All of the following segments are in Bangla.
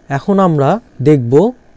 এখন আমরা দেখব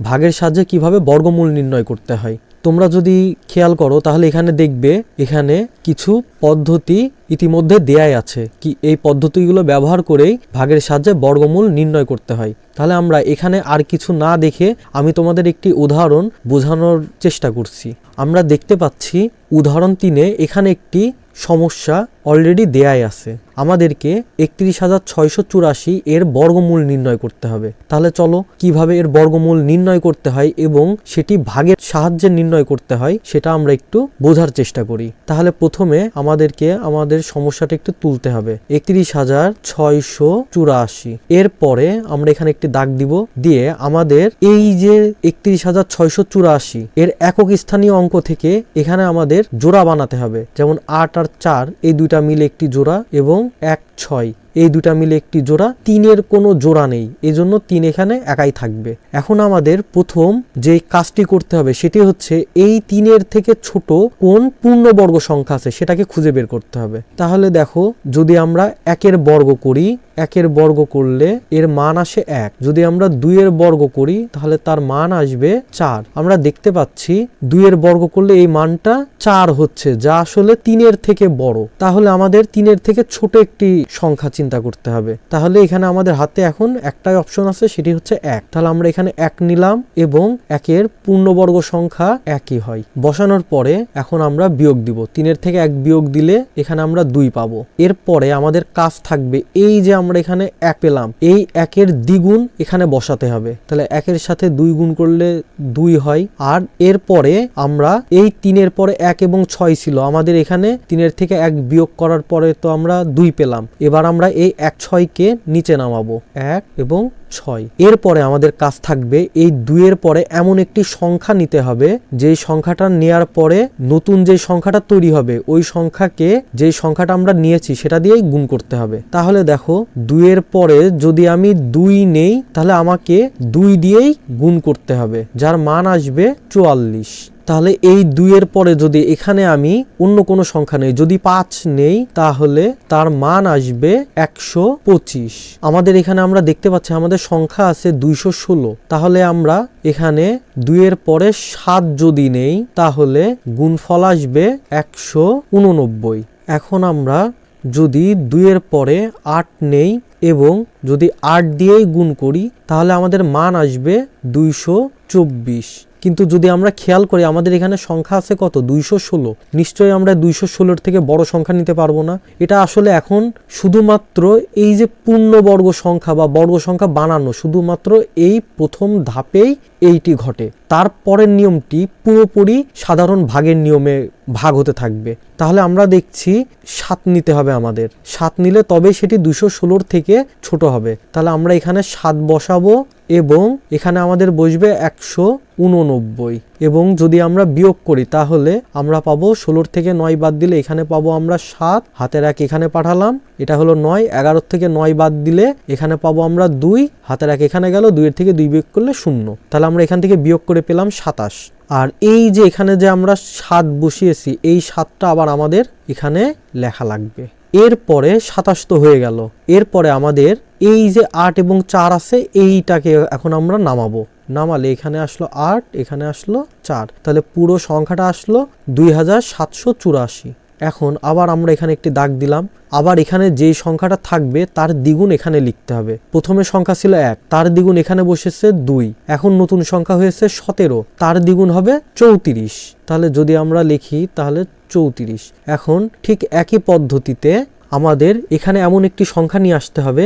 ভাগের সাহায্যে কিভাবে বর্গমূল নির্ণয় করতে হয়। তোমরা যদি খেয়াল করো তাহলে এখানে দেখবে এখানে কিছু পদ্ধতি ইতিমধ্যে দেয়াই আছে, কি এই পদ্ধতিগুলো ব্যবহার করেই ভাগের সাহায্যে বর্গমূল নির্ণয় করতে হয়। তাহলে আমরা এখানে আর কিছু না দেখে আমি তোমাদের একটি উদাহরণ বোঝানোর চেষ্টা করছি। আমরা দেখতে পাচ্ছি উদাহরণ 3-এ এখানে একটি সমস্যা অলরেডি দেয়াই আছে। আমাদেরকে 31,684 এর বর্গমূল নির্ণয় করতে হবে। তাহলে চলো কিভাবে এর বর্গমূল নির্ণয় করতে হয় এবং সেটি ভাগের সাহায্যে নির্ণয় করতে হয় সেটা আমরা একটু বোঝার চেষ্টা করি। তাহলে প্রথমে আমাদেরকে আমাদের সমস্যাটা একটু তুলতে হবে। 31,684 এরপরে আমরা এখানে একটি দাগ দিব, দিয়ে আমাদের এই যে 31,684 এর একক স্থানীয় অঙ্ক থেকে এখানে আমাদের জোড়া বানাতে হবে। যেমন 8 আর 4 এই দুইটা মিলে একটি জোড়া এবং 1, 6 এই দুটা মিলে একটি জোড়া। 3-এর কোনো জোড়া নেই, এজন্য 3 এখানে একাই থাকবে। এখন আমাদের প্রথম যে কাজটি করতে হবে সেটি হচ্ছে এই 3-এর থেকে ছোট কোন পূর্ণবর্গ সংখ্যা আছে সেটাকে খুঁজে বের করতে হবে। তাহলে দেখো, যদি আমরা 1-এর বর্গ করি, 1-এর বর্গ করলে এর মান আসে 1। যদি আমরা 2-এর বর্গ করি তাহলে তার মান আসবে 4। আমরা দেখতে পাচ্ছি 2-এর বর্গ করলে এই মানটা 4 হচ্ছে, যা আসলে 3-এর থেকে বড়। তাহলে আমাদের 3-এর থেকে ছোট একটি সংখ্যা চিন্তা করতে হবে। তাহলে এখানে আমাদের হাতে এখন একটাই অপশন আছে, সেটি হচ্ছে 1। তাহলে আমরা এখানে 1 নিলাম এবং 1-এর পূর্ণবর্গ সংখ্যা 1ই হয়। বসানোর পরে এখন আমরা বিয়োগ দিব। 3-এর থেকে 1 বিয়োগ দিলে এখানে আমরা 2 পাবো। এরপরে আমাদের কাজ থাকবে এই যে আমরা এখানে 1 পেলাম, এই 1-এর দ্বিগুণ এখানে বসাতে হবে। তাহলে 1-এর সাথে 2 গুণ করলে 2 হয়। আর এরপরে আমরা এই 3-এর পরে 1 এবং 6 ছিল, আমাদের এখানে 3-এর থেকে 1 বিয়োগ করার পরে তো আমরা 2 পেলাম। এবার আমরা এই 1, 6কে নিচে নামাবো, 1 এবং 6। এরপরে আমাদের কাজ থাকবে এই 2-এর পরে এমন একটি সংখ্যা নিতে হবে যে সংখ্যাটা নেয়ার পরে নতুন যে সংখ্যাটা তৈরি হবে ওই সংখ্যাকে যে সংখ্যাটা আমরা নিয়েছি সেটা দিয়েই গুণ করতে হবে। তাহলে দেখো, 2-এর পরে যদি আমি 2 নেই তাহলে আমাকে 2 দিয়েই গুণ করতে হবে, যার মান আসবে 44। তাহলে এই 2-এর পরে যদি এখানে আমি অন্য কোনো সংখ্যা নেই, যদি 5 নেই তাহলে তার মান আসবে 125। আমাদের এখানে আমরা দেখতে পাচ্ছি আমাদের সংখ্যা আছে 216। তাহলে আমরা এখানে 2-এর পরে 7 যদি নেই তাহলে গুণফল আসবে 189। এখন আমরা যদি 2-এর পরে 8 নেই এবং যদি 8 দিয়েই গুণ করি তাহলে আমাদের মান আসবে 224। কিন্তু যদি আমরা খেয়াল করি আমাদের এখানে সংখ্যা আছে কত, 216। নিশ্চয়ই আমরা 216-এর থেকে বড় সংখ্যা নিতে পারবো না। এটা আসলে এখন শুধুমাত্র এই যে পূর্ণবর্গ সংখ্যা বা বর্গ সংখ্যা বানানো, শুধুমাত্র এই প্রথম ধাপেই এইটি ঘটে। তারপরের নিয়মটি পুরোপুরি সাধারণ ভাগের নিয়মে ভাগ হতে থাকবে। তাহলে আমরা দেখছি 7 নিতে হবে আমাদের। 7 নিলে তবে সেটি 216-র থেকে ছোট হবে। তাহলে আমরা এখানে 7 বসাবো এবং এখানে আমাদের বসবে 189। এবং যদি আমরা বিয়োগ করি তাহলে আমরা পাবো 16 থেকে 9 বাদ দিলে এখানে পাবো আমরা 7, হাতের 1 এখানে পাঠালাম, এটা হলো 9। 11 থেকে 9 বাদ দিলে এখানে পাবো আমরা 2, হাতের 1 এখানে গেল, 2-এর থেকে 2 বিয়োগ করলে 0। তাহলে আমরা এখান থেকে বিয়োগ করে পেলাম 27। আর এই যে এখানে যে আমরা 7 বসিয়েছি এই 7টা আবার আমাদের এখানে লেখা লাগবে। এরপরে 27 তো হয়ে গেল। এরপরে আমাদের এই যে 8 এবং 4 আছে এইটাকে এখন আমরা নামাবো। নামালে এখানে আসলো 8, এখানে আসলো 4, তাহলে পুরো সংখ্যাটা আসলো 2784। এখন আবার আমরা এখানে একটি দাগ দিলাম। আবার এখানে যেই সংখ্যাটা থাকবে তার দ্বিগুণ এখানে লিখতে হবে। প্রথমে সংখ্যা ছিল 1, তার দ্বিগুণ এখানে বসেছে 2। এখন নতুন সংখ্যা হয়েছে 17, তার দ্বিগুণ হবে 34। তাহলে যদি আমরা লিখি তাহলে 34। এখন ঠিক একই পদ্ধতিতে আমাদের এখানে এমন একটি সংখ্যা নিয়ে আসতে হবে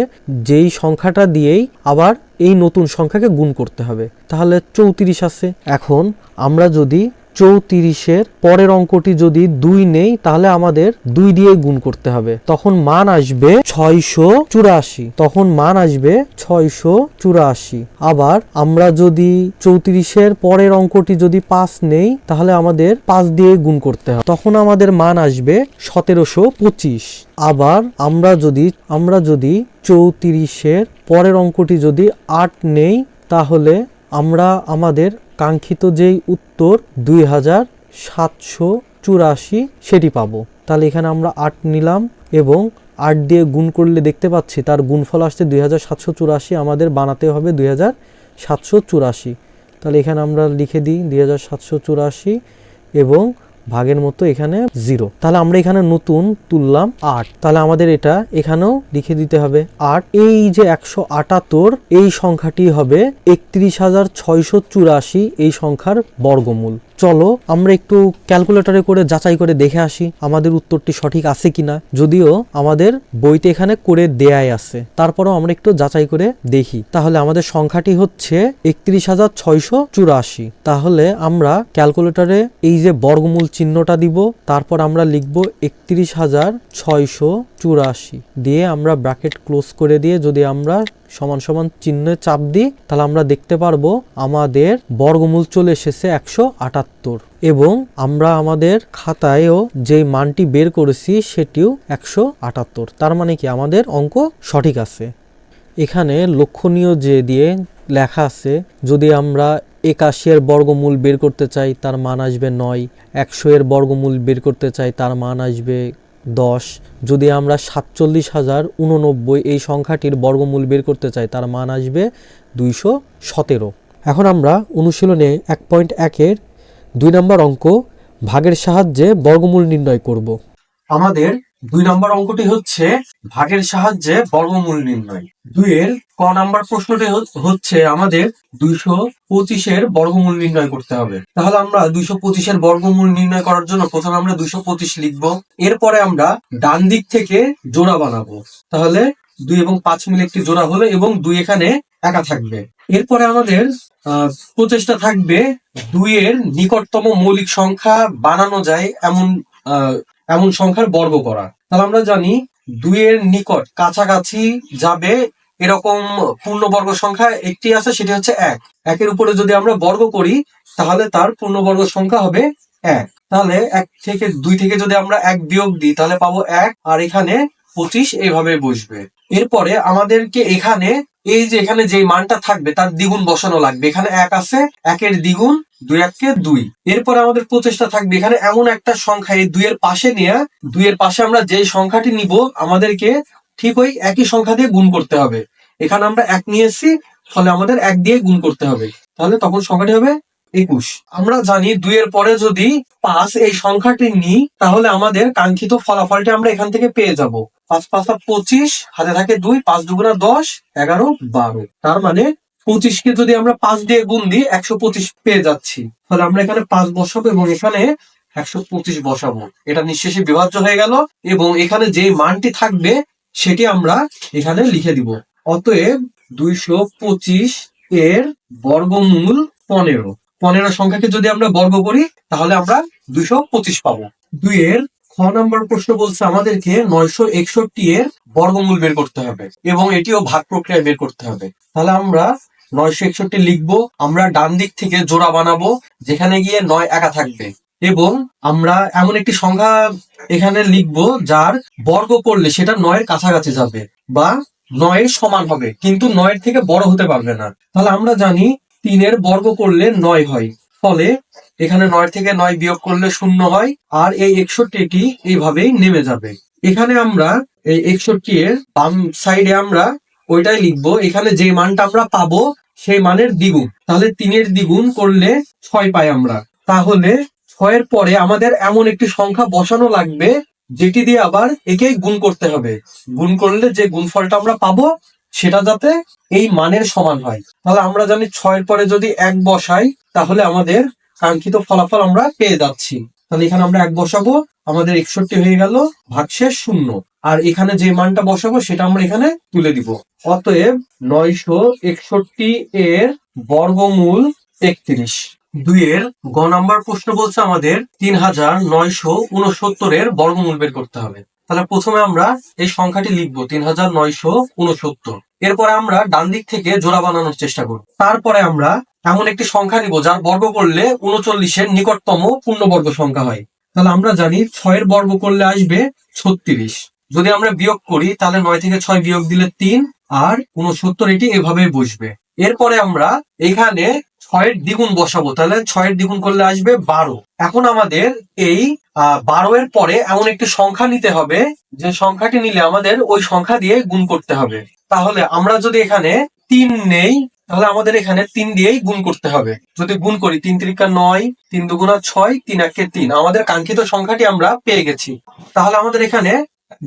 যেই সংখ্যাটা দিয়েই আবার এই নতুন সংখ্যাকে গুণ করতে হবে। তাহলে 34 আছে। এখন আমরা যদি 34-এর পরের অঙ্কটি যদি 2 নেই তাহলে আমাদের 2 দিয়ে গুণ করতে হবে। তখন মান আসবে 684। তখন মান আসবে 684। আবার আমরা যদি 34-এর পরের অঙ্কটি যদি 5 নেই তাহলে আমাদের 5 দিয়ে গুণ করতে হবে। তখন আমাদের মান আসবে 1725। আবার আমরা যদি 34-এর পরের অঙ্কটি যদি 8 নেই তাহলে আমরা আমাদের কাঙ্ক্ষিত যেই উত্তর 2784 সেটি পাবো। তাহলে এখানে আমরা 8 নিলাম এবং 8 দিয়ে গুণ করলে দেখতে পাচ্ছি তার গুণফল আসছে 2784, আমাদের বানাতে হবে 2784। তাহলে এখানে আমরা লিখে দিই 2784 এবং ভাগের মতো এখানে 0। তাহলে আমরা এখানে নতুন তুললাম 8, তাহলে আমাদের এটা এখানেও লিখে দিতে হবে 8। এই যে 178 এই সংখ্যাটি হবে 31,684 এই সংখ্যার বর্গমূল। চলো আমরা একটু ক্যালকুলেটরে করে যাচাই করে দেখে আসি আমাদের উত্তরটি সঠিক আছে কিনা। যদিও আমাদের বইতে এখানে করে দেয়াই আছে, তারপরেও আমরা একটু যাচাই করে দেখি। তাহলে আমাদের সংখ্যাটি হচ্ছে 31,684। তাহলে আমরা ক্যালকুলেটরে এই যে বর্গমূল চিহ্নটা দিব, তারপর আমরা লিখব 31,684 দিয়ে আমরা ব্র্যাকেট ক্লোজ করে দিয়ে যদি আমরা সমান সমান চিহ্নে চাপ দিই, তাহলে আমরা দেখতে পারবো আমাদের বর্গমূল চলে এসেছে 178 এবং আমরা আমাদের খাতায়ও যে মানটি বের করেছি সেটিও 178। তার মানে কি আমাদের অঙ্ক সঠিক আছে। এখানে লক্ষণীয় যে দিয়ে লেখা আছে, যদি আমরা 81 এর বর্গমূল বের করতে চাই তার মান আসবে 9, 100 এর বর্গমূল বের করতে চাই তার মান আসবে 10, যদি আমরা 47,089 এই সংখ্যাটির বর্গমূল বের করতে চাই তার মান আসবে 217। এখন আমরা অনুশীলনে 1.1-এর 2 নম্বর অঙ্ক ভাগের সাহায্যে বর্গমূল নির্ণয় করব। আমাদের 2 নম্বর অঙ্কটি হচ্ছে ভাগের সাহায্যে বর্গমূল নির্ণয়। 2-এর ক নাম্বার প্রশ্নটি হচ্ছে আমাদের 225-এর বর্গমূল নির্ণয় করতে হবে। তাহলে আমরা 225-এর বর্গমূল নির্ণয় করার জন্য প্রথমে আমরা 225 লিখব, এরপরে আমরা ডান দিক থেকে জোড়া বানাবো। তাহলে 2 এবং 5 মিলে একটি জোড়া হলো এবং 2 এখানে একা থাকবে। এরপরে আমাদের প্রচেষ্টা থাকবে 2-এর নিকটতম মৌলিক সংখ্যা বানানো যায় এমন সংখ্যার বর্গ করা। তাহলে আমরা জানি 2-এর নিকট কাছাকাছি যাবে এরকম পূর্ণবর্গ সংখ্যা একটি আছে, সেটি হচ্ছে 1। 1-এর উপরে যদি আমরা বর্গ করি তাহলে তার পূর্ণবর্গ সংখ্যা হবে 1। তাহলে 2 থেকে যদি আমরা 1 বিয়োগ দিই তাহলে পাবো 1, আর এখানে 25 এইভাবে বসবে। এরপরে আমাদেরকে এখানে এই যে এখানে যে মানটা থাকবে তার দ্বিগুণ বসানো লাগবে। এখানে 1 আছে, 1-এর দ্বিগুণ 2 1-কে 2। এরপরে আমাদের প্রচেষ্টা থাকবে এখানে এমন একটা সংখ্যা এই 2-এর পাশে নিয়ে, 2-এর পাশে আমরা যে সংখ্যাটি নিব আমাদেরকে ঠিক ওই একই সংখ্যা দিয়ে গুণ করতে হবে। এখানে আমরা 1 নিয়েছি, ফলে আমাদের 1 দিয়ে গুণ করতে হবে, তাহলে তখন সংখ্যাটি হবে 21। আমরা জানি 2-এর পরে যদি 5 এই সংখ্যাটি নিই তাহলে আমাদের কাঙ্ক্ষিত ফলাফলটি আমরা এখান থেকে পেয়ে যাব। 5 5 25, হাতে থাকে 2, 5 2 10, 11 12। তার মানে 25-কে যদি আমরা 5 দিয়ে গুণ দিই 125 পেয়ে যাচ্ছি। ফলে আমরা এখানে 5 বসাবো এবং এখানে 125 বসাবো। এটা নিঃশেষে বিভাজ্য হয়ে গেল এবং এখানে যে মানটি থাকবে সেটি আমরা এখানে লিখে দিব। অতএব 225 এর বর্গমূল 15। 15 সংখ্যাকে যদি আমরা বর্গ করি তাহলে আমরা 225 পাবো। 2-এর খ নম্বর প্রশ্ন বলছে আমাদেরকে 961 এর বর্গমূল বের করতে হবে এবং এটিও ভাগ প্রক্রিয়ায় বের করতে হবে। তাহলে আমরা 961 লিখবো, আমরা ডান দিক থেকে জোড়া বানাবো যেখানে গিয়ে 9 একা থাকবে এবং আমরা এমন একটি সংখ্যা এখানে লিখবো যার বর্গ করলে সেটা 9-এর কাছাকাছি যাবে বা 9-এর সমান হবে, কিন্তু 9-এর থেকে বড় হতে পারবে না। তাহলে আমরা জানি 3-এর বর্গ করলে 9 হয়, ফলে এখানে 9 থেকে 9 বিয়োগ করলে 0 হয়, আর এই 61টি এইভাবেই নেমে যাবে। এখানে আমরা এই 61 এর বাম সাইডে আমরা ওইটাই লিখবো, এখানে যে মানটা আমরা পাবো সেই মানের দ্বিগুণ। তাহলে 3-এর দ্বিগুণ করলে 6 পাই আমরা। তাহলে 6-এর পরে আমাদের এমন একটি সংখ্যা বসানো লাগবে যেটি দিয়ে আবার একে গুণ করতে হবে। গুণ করলে যে গুণফলটা আমরা পাবো সেটা যাতে এই মানের সমান হয়। তাহলে আমরা জানি 6-এর পরে যদি 1 বসাই তাহলে আমাদের কাঙ্ক্ষিত ফলাফল আমরা পেয়ে যাচ্ছি। তাহলে এখানে আমরা 1 বসাবো, আমাদের 61 হয়ে গেল, ভাগশেষ 0। আর এখানে যে মানটা বসাবো সেটা আমরা এখানে তুলে দিব। অতএব 961 এর বর্গমূল 31। 2-এর গ নাম্বার প্রশ্ন বলছে আমাদের 3969 এর বর্গমূল বের করতে হবে। তাহলে প্রথমে আমরা এই সংখ্যাটি লিখবো 3969। এরপরে আমরা ডান দিক থেকে জোড়া বানানোর চেষ্টা করব। তারপরে আমরা এমন একটি সংখ্যা নিব যার বর্গ করলে 39-এর নিকটতম পূর্ণবর্গ সংখ্যা হয়। তাহলে আমরা জানি 6-এর বর্গ করলে আসবে 36। যদি আমরা বিয়োগ করি তাহলে 9 থেকে 6 বিয়োগ দিলে 3, আর 69 এটি এভাবে বসবে। এরপরে আমরা এখানে 6-এর দ্বিগুণ বসাবো, তাহলে 6-এর দ্বিগুণ করলে আসবে 12। এখন আমাদের এই 12 এর পরে এমন একটি সংখ্যা নিতে হবে যে সংখ্যাটি নিলে আমাদের ওই সংখ্যা দিয়ে গুণ করতে হবে। তাহলে আমরা যদি এখানে 3 নেই, তাহলে আমাদের এখানে 3 দিয়েই গুণ করতে হবে। যদি গুণ করি 3 3 9, 3 2 6, 3 1 3, আমাদের কাঙ্ক্ষিত সংখ্যাটি আমরা পেয়ে গেছি। তাহলে আমাদের এখানে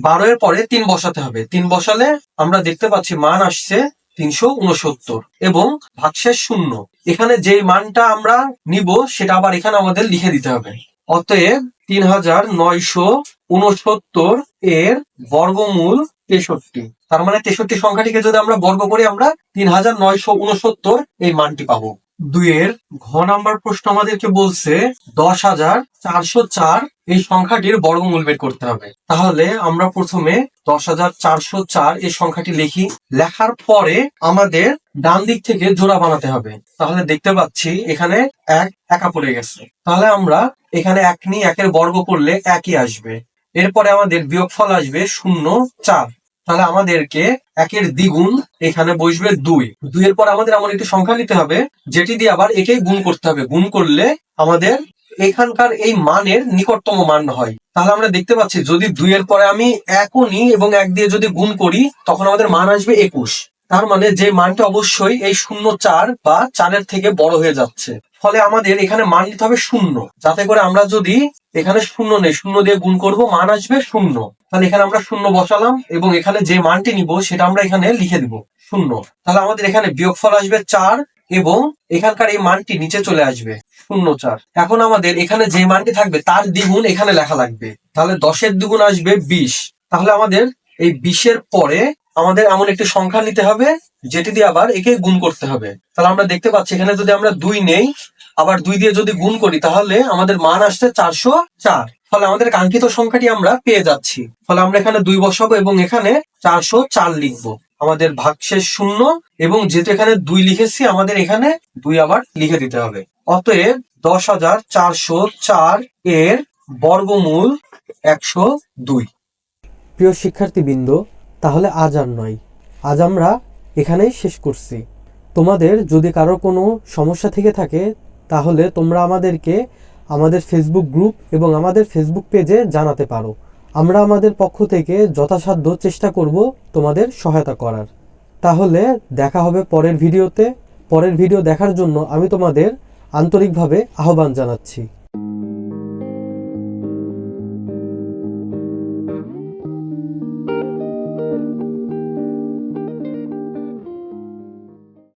12 এর পরে 3 বসাতে হবে। 3 বসালে আমরা দেখতে পাচ্ছি মান আসছে 369 এবং ভাগশেষ 0। এখানে যে মানটা আমরা নিব সেটা আবার এখানে আমাদের লিখে দিতে হবে। অতএব 3969 এর বর্গমূল 63। তার মানে 63 সংখ্যাটিকে যদি আমরা বর্গ করি আমরা 3969 এই মানটি পাবো। 2 এর ঘ নাম্বার প্রশ্ন আমাদেরকে বলছে 10,404 এই সংখ্যাটির বর্গমূল বের করতে হবে। তাহলে আমরা প্রথমে 10,404 এই সংখ্যাটি লিখি। লেখার পরে আমাদের ডান দিক থেকে জোড়া বানাতে হবে। তাহলে দেখতে পাচ্ছি এখানে 1 একা পড়ে গেছে। তাহলে আমরা এখানে 1 নিয়ে 1 এর বর্গ করলে 1ই আসবে। এরপরে আমাদের বিয়োগফল আসবে 0 4। তাহলে আমাদেরকে 1 এর দ্বিগুণ এখানে বসবে 2। 2 এর পর আমাদের এমন একটি সংখ্যা নিতে হবে যেটি দিয়ে আবার একেই গুণ করতে হবে। গুণ করলে আমাদের এখানকার এই মানের নিকটতম মান হয়। তাহলে আমরা দেখতে পাচ্ছি যদি 2 এর পরে আমি 1ও নিই এবং 1 দিয়ে যদি গুণ করি তখন আমাদের মান আসবে 21। তার মানে যে মানটা অবশ্যই এই 0 4 বা 4 এর থেকে বড় হয়ে যাচ্ছে। ফলে আমাদের এখানে মান নিতে হবে 0, যাতে করে আমরা যদি এখানে 0 নেই 0 দিয়ে গুণ করব মান আসবে 0। তাহলে এখানে আমরা 0 বসালাম এবং এখানে যে মানটি নিব সেটা আমরা এখানে লিখে দিব 0। তাহলে আমাদের এখানে বিয়োগফল আসবে 4 এবং এখানকার এই মানটি নিচে চলে আসবে 0 4। এখন আমাদের এখানে যে মানটি থাকবে তার দ্বিগুণ এখানে লেখা লাগবে। তাহলে 10 এর দ্বিগুণ আসবে 20। তাহলে আমাদের এই 20 এর পরে আমাদের এমন একটি সংখ্যা নিতে হবে যেটি দিয়ে আবার একে গুণ করতে হবে। তাহলে আমরা দেখতে পাচ্ছি এখানে যদি আমরা 2 নেই আবার 2 দিয়ে যদি গুণ করি তাহলে আমাদের মান আসছে 404। ফলে আমাদের কাঙ্ক্ষিত সংখ্যাটি আমরা পেয়ে যাচ্ছি। ফলে আমরা এখানে 2 বসাবো এবং এখানে 404 লিখবো। আমাদের ভাগশেষ 0 এবং যেহেতু এখানে 2 লিখেছি আমাদের এখানে 2 আবার লিখে দিতে হবে। অতএব 10,404 এর বর্গমূল 102। প্রিয় শিক্ষার্থীবৃন্দ, তাহলে আজ আর নয়, আজ আমরা এখানেই শেষ করছি। তোমাদের যদি কারো কোনো সমস্যা থেকে থাকে তাহলে তোমরা আমাদেরকে আমাদের ফেসবুক গ্রুপ এবং আমাদের ফেসবুক পেজে জানাতে পারো। আমরা আমাদের পক্ষ থেকে যথাসাধ্য চেষ্টা করব তোমাদের সহায়তা করার। তাহলে দেখা হবে পরের ভিডিওতে। পরের ভিডিও দেখার জন্য আমি তোমাদের আন্তরিকভাবে আহ্বান জানাচ্ছি।